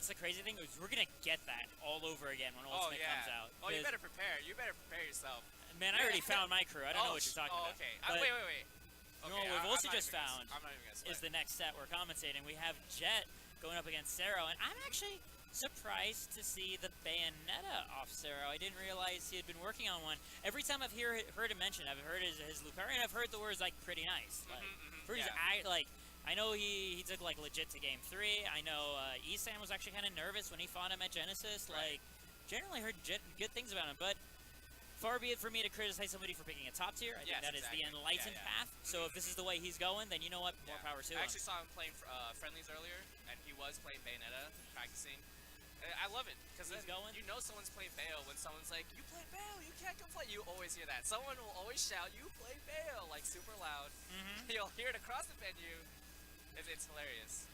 what's the crazy thing is we're gonna get that all over again when Ultimate comes out. Oh, you better prepare. You better prepare yourself. Man, I already found my crew. I don't know what you're talking about. Okay. But wait. You know Okay, what we've also just I'm found not even gonna is the next set we're commentating. We have Jehtt going up against Cero, and I'm actually surprised to see the Bayonetta off Cero. I didn't realize he had been working on one. Every time I've heard him mentioned, I've heard his Lucario, and I've heard the words like pretty nice. Like, I know he took like legit to game 3. I know Isan was actually kind of nervous when he fought him at Genesis. Right. Like, generally heard good things about him, but far be it for me to criticize somebody for picking a top tier. I think that is the enlightened path. So if this is the way he's going, then you know what? More power to him. I actually saw him playing friendlies earlier, and he was playing Bayonetta, practicing. I love it, because you know someone's playing Bayo when someone's like, you play Bayo, you can't complain. You always hear that. Someone will always shout, you play Bayo, like super loud. You'll hear it across the venue. It's hilarious.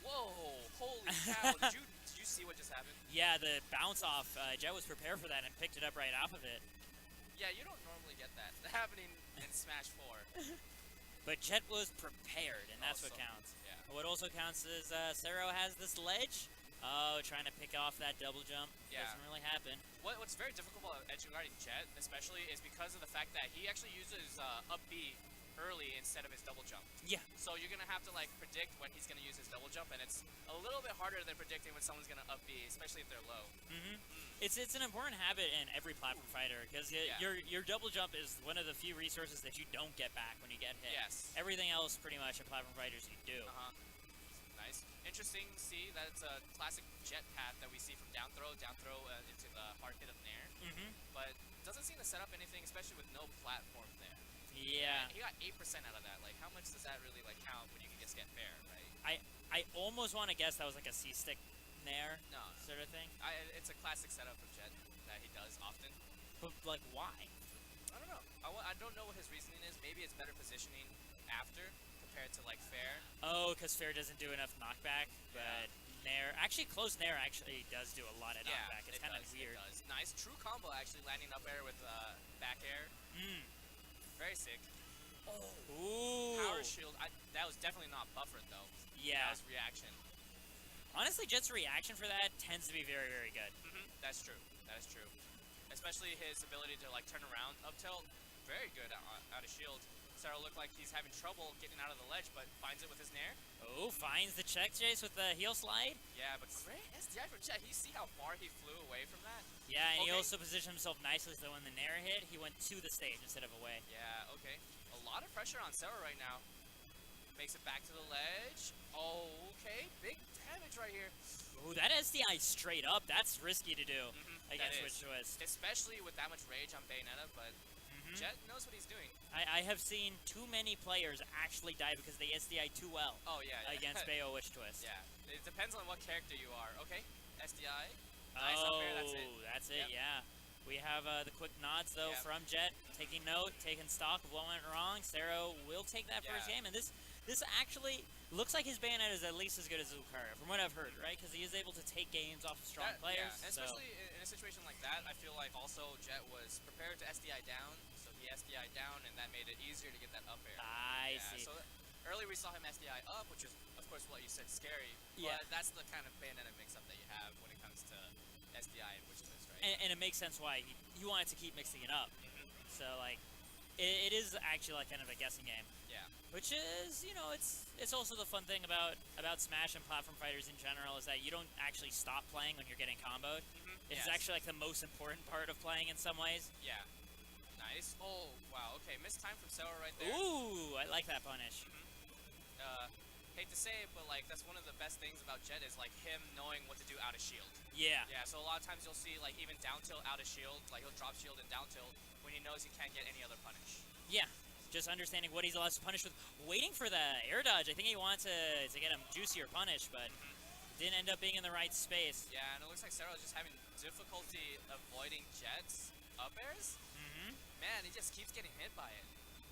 Whoa, holy cow. Did you see what just happened? Yeah, the bounce off. Jehtt was prepared for that and picked it up right off of it. Yeah, you don't normally get that happening in Smash 4. But Jehtt was prepared, and that's what counts. Yeah. What also counts is Cero has this ledge. Oh, trying to pick off that double jump. Yeah. Doesn't really happen. What's very difficult about edge guarding Jehtt, especially, is because of the fact that he actually uses up B early instead of his double jump. Yeah. So you're going to have to like predict when he's going to use his double jump, and it's a little bit harder than predicting when someone's going to up B, especially if they're low. It's an important habit in every platform fighter, because your double jump is one of the few resources that you don't get back when you get hit. Yes. Everything else, pretty much, in platform fighters, you do. Nice. Interesting to see that it's a classic Jehtt path that we see from down throw into the hard hit of Nair. But doesn't seem to set up anything, especially with no platform there. Yeah. He got 8% out of that. Like, how much does that really like count when you can just get fair, right? I almost want to guess that was like a C-stick Nair sort of thing. It's a classic setup of Jehtt that he does often. But, like, why? I don't know. I don't know what his reasoning is. Maybe it's better positioning after compared to, like, fair. Oh, because fair doesn't do enough knockback, but Nair... Actually, close Nair actually does do a lot of knockback. It's kind of weird. It does. Nice. True combo, actually, landing up air with back air. Very sick. Oh. Ooh. Power shield. That was definitely not buffered, though. Yeah. That was reaction. Honestly, Jett's reaction for that tends to be very, very good. That's true. That is true. Especially his ability to, like, turn around up tilt. Very good out of shield. Cero looked like he's having trouble getting out of the ledge, but finds it with his Nair. Oh, finds the check chase with the heel slide. Yeah, but great SDI from Jehtt. You see how far he flew away from that? Yeah, and he also positioned himself nicely so when the Nair hit, he went to the stage instead of away. Yeah, okay. A lot of pressure on Cero right now. Makes it back to the ledge. Oh, okay. Big damage right here. Ooh, that SDI straight up. That's risky to do against Switch Twist. Especially with that much rage on Bayonetta, but Jehtt knows what he's doing. I have seen too many players actually die because they SDI too well. Oh, yeah. Against Bayo Witch Twist. Yeah. It depends on what character you are. Okay. SDI. Nice up air. That's it. That's it, yeah. We have the quick nods, though, from Jehtt. Taking note, taking stock of what went wrong. Cero will take that first game, and this actually looks like his Bayonetta is at least as good as Lucario, from what I've heard, right? Because he is able to take games off of strong players. Yeah, especially in a situation like that, I feel like also Jehtt was prepared to SDI down, so he SDI down, and that made it easier to get that up air. I see. So earlier we saw him SDI up, which is, of course, what you said, scary. But that's the kind of Bayonetta mix-up that you have when it comes to SDI and Witch Twist, right? And it makes sense why he wanted to keep mixing it up. So, like, it is actually like kind of a guessing game. Yeah. Which is, you know, it's also the fun thing about Smash and platform fighters in general is that you don't actually stop playing when you're getting comboed. It's actually like the most important part of playing in some ways. Yeah. Nice. Oh, wow. Okay, missed time from Cero right there. Ooh, I like that punish. Hate to say it, but like that's one of the best things about Jehtt is like him knowing what to do out of shield. Yeah. Yeah, so a lot of times you'll see like even down tilt out of shield, like he'll drop shield and down tilt when he knows he can't get any other punish. Yeah. Just understanding what he's allowed to punish with, waiting for the air dodge. I think he wanted to get him juicier punish, but didn't end up being in the right space. Yeah, and it looks like Cero is just having difficulty avoiding Jett's up airs. Man, he just keeps getting hit by it.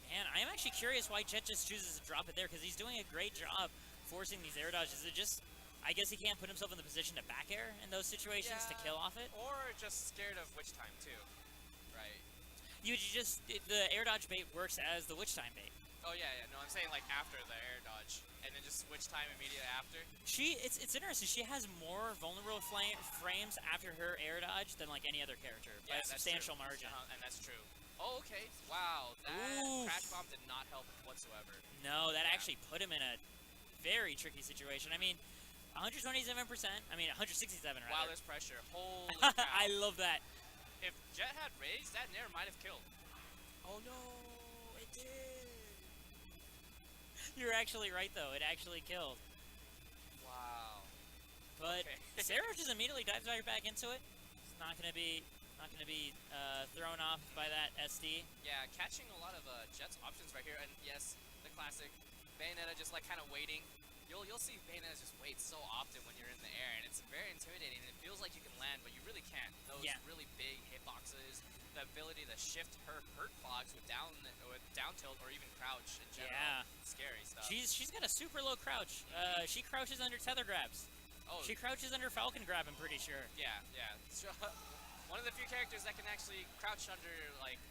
Man, I am actually curious why Jehtt just chooses to drop it there, because he's doing a great job forcing these air dodges. Is it just, I guess he can't put himself in the position to back air in those situations to kill off it? Or just scared of witch time too, right? The air dodge bait works as the witch time bait. Oh yeah, yeah. No, I'm saying like after the air dodge, and then just switch time immediately after. It's interesting. She has more vulnerable frames after her air dodge than like any other character by a substantial margin. And that's true. Oh, okay. Wow, that crash bomb did not help whatsoever. No, that actually put him in a very tricky situation. I mean, 127%. I mean, 167 rather. Wow, there's pressure. Holy cow. I love that. If Jehtt had raised, that Nair might have killed. Oh no, it did. You're actually right though. It actually killed. Wow. But Cero just immediately dives right back into it. It's not gonna be thrown off by that SD. Yeah, catching a lot of Jett's options right here, and yes, the classic Bayonetta just like kind of waiting. You'll see Bayonetta just wait so often when you're in the air, and it's very intimidating. And it feels like you can land, but you really can't. Those really big hitboxes, the ability to shift her hurt clogs with down tilt or even crouch in general. Yeah, scary stuff. She's got a super low crouch. She crouches under tether grabs. Oh, she crouches under Falcon grab. I'm pretty sure. Yeah, yeah. So, one of the few characters that can actually crouch under like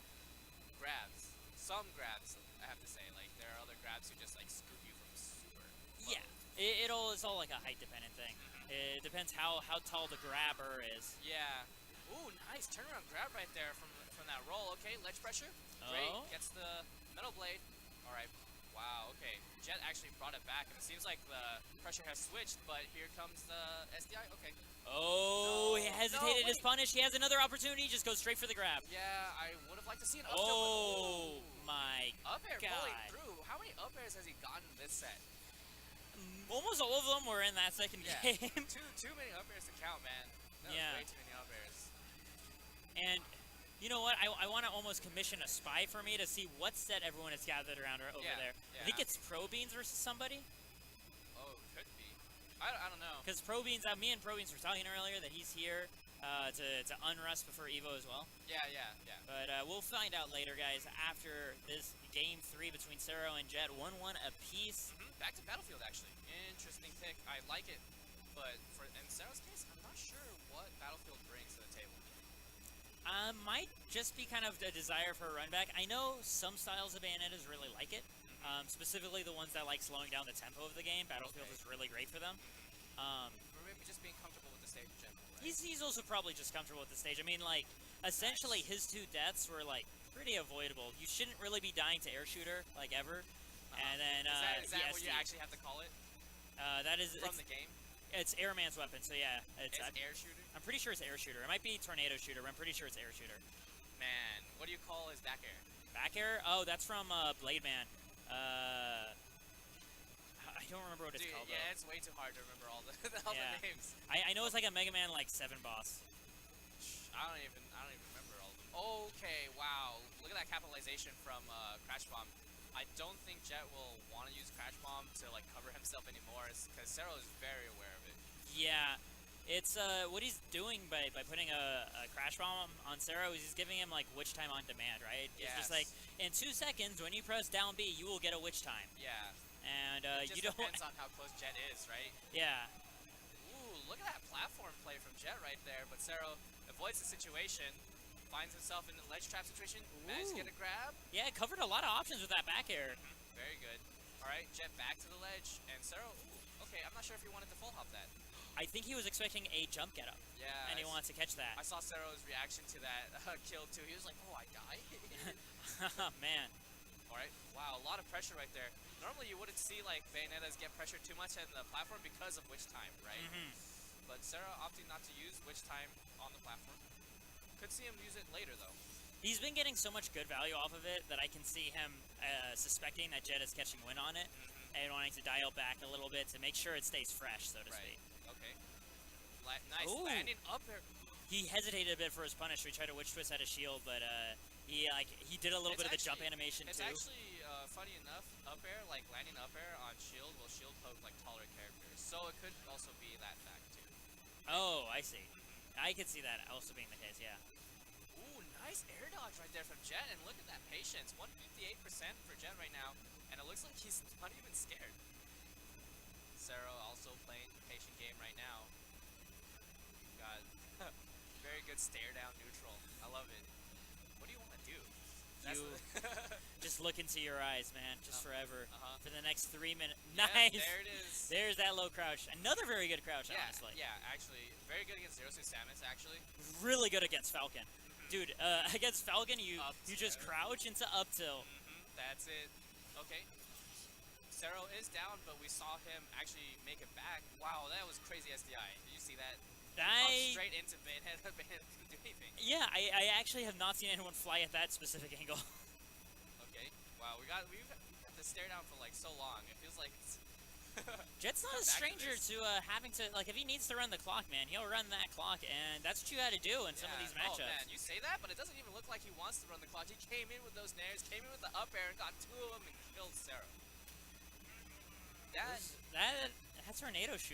grabs. Some grabs, I have to say. Like there are other grabs who just like scoop you from super low. Yeah. It's all like a height dependent thing. It depends how tall the grabber is. Yeah. Ooh, nice turnaround grab right there from that roll. Okay, ledge pressure. Great. Gets the metal blade. All right. Wow. Okay. Jehtt actually brought it back, and it seems like the pressure has switched. But here comes the SDI. Okay. Oh, he hesitated his punish. He has another opportunity. Just goes straight for the grab. Yeah, I would have liked to see an up tilt. Oh my up air God. pulling through. How many up airs has he gotten this set? Almost all of them were in that second game. Too many up airs to count, man. That was way too many up airs. And you know what? I want to almost commission a spy for me to see what set everyone has gathered around over there. Yeah. I think it's Pro Beans versus somebody. Oh, could be. I don't know. Because Pro Beans, me and Pro Beans were talking earlier that he's here to unrust before Evo as well. Yeah. But we'll find out later, guys, after this game 3 between Cero and Jehtt. 1-1 apiece. Back to Battlefield, actually. Interesting pick. I like it. But in Cero's case, I'm not sure what Battlefield brings to the table. Might just be kind of a desire for a run back. I know some styles of Bayonettas really like it. Specifically the ones that like slowing down the tempo of the game. Battlefield is really great for them. Or maybe just being comfortable with the stage in general, right? He's also probably just comfortable with the stage. I mean, like, essentially his 2 deaths were, like, pretty avoidable. You shouldn't really be dying to air shooter, like, ever. And then, is that what you actually have to call it? That is... From the game? It's Airman's weapon, so yeah. It's air shooter? I'm pretty sure it's air shooter. It might be tornado shooter, but I'm pretty sure it's air shooter. Man, what do you call his back air? Back air? Oh, that's from Blade Man. I don't remember what it's called. Yeah, it's way too hard to remember all the names. I know it's like a Mega Man like 7 boss. I don't even remember all of them. Okay, wow. Look at that capitalization from Crash Bomb. I don't think Jehtt will want to use Crash Bomb to like cover himself anymore, because Cero is very aware of it. Yeah, it's what he's doing by putting a Crash Bomb on Cero is he's giving him like witch time on demand, right? Yes. It's just like in 2 seconds when you press down B, you will get a witch time. Yeah. And it just depends on how close Jehtt is, right? Yeah. Ooh, look at that platform play from Jehtt right there. But Cero avoids the situation, finds himself in the ledge trap situation, managed to get a grab. Yeah, covered a lot of options with that back air. Very good. All right, Jehtt back to the ledge, and Cero. Okay, I'm not sure if he wanted to full hop that. I think he was expecting a jump get up. Yeah. And he wants to catch that. I saw Cero's reaction to that kill too. He was like, "Oh, I died." Man. All right. Wow, a lot of pressure right there. Normally, you wouldn't see like Bayonettas get pressured too much in the platform because of witch time, right? But Cero opting not to use witch time on the platform. Could see him use it later though. He's been getting so much good value off of it that I can see him suspecting that Jehtt is catching win on it and wanting to dial back a little bit to make sure it stays fresh, so to speak. Okay. Nice landing up there. He hesitated a bit for his punish. We tried to witch twist out of shield, but he did a little bit of the jump animation it's too. It's actually funny enough, up air, like landing up air on shield will shield poke like taller characters. So it could also be that fact too. Oh, I see. I could see that also being the case, yeah. Ooh, nice air dodge right there from Jehtt, and look at that patience. 158% for Jehtt right now, and it looks like he's not even scared. Cero also playing the patient game right now. Got very good stare down neutral. I love it. What do you want to do? You just look into your eyes, man, just forever. For the next 3 minutes. Yeah, Nice! there it is. There's that low crouch. Another very good crouch, Yeah, honestly. yeah, actually. Very good against Zero Suit Samus, actually. Really good against Falcon. Dude, against Falcon, you just crouch into up tilt. That's it. Okay. Cero is down, but we saw him actually make it back. Wow, that was crazy SDI. Did you see that? Straight into Bayonetta. Bayonetta couldn't do anything. Yeah, I actually have not seen anyone fly at that specific angle. Okay. Wow, we've got to stare down for like so long. It feels like Jett's not a stranger to having to, like, if he needs to run the clock, man, he'll run that clock, and that's what you had to do in some of these matchups. Oh man, you say that, but it doesn't even look like he wants to run the clock. He came in with those nairs, came in with the up air, and got 2 of them and killed Cero. That tornado shoot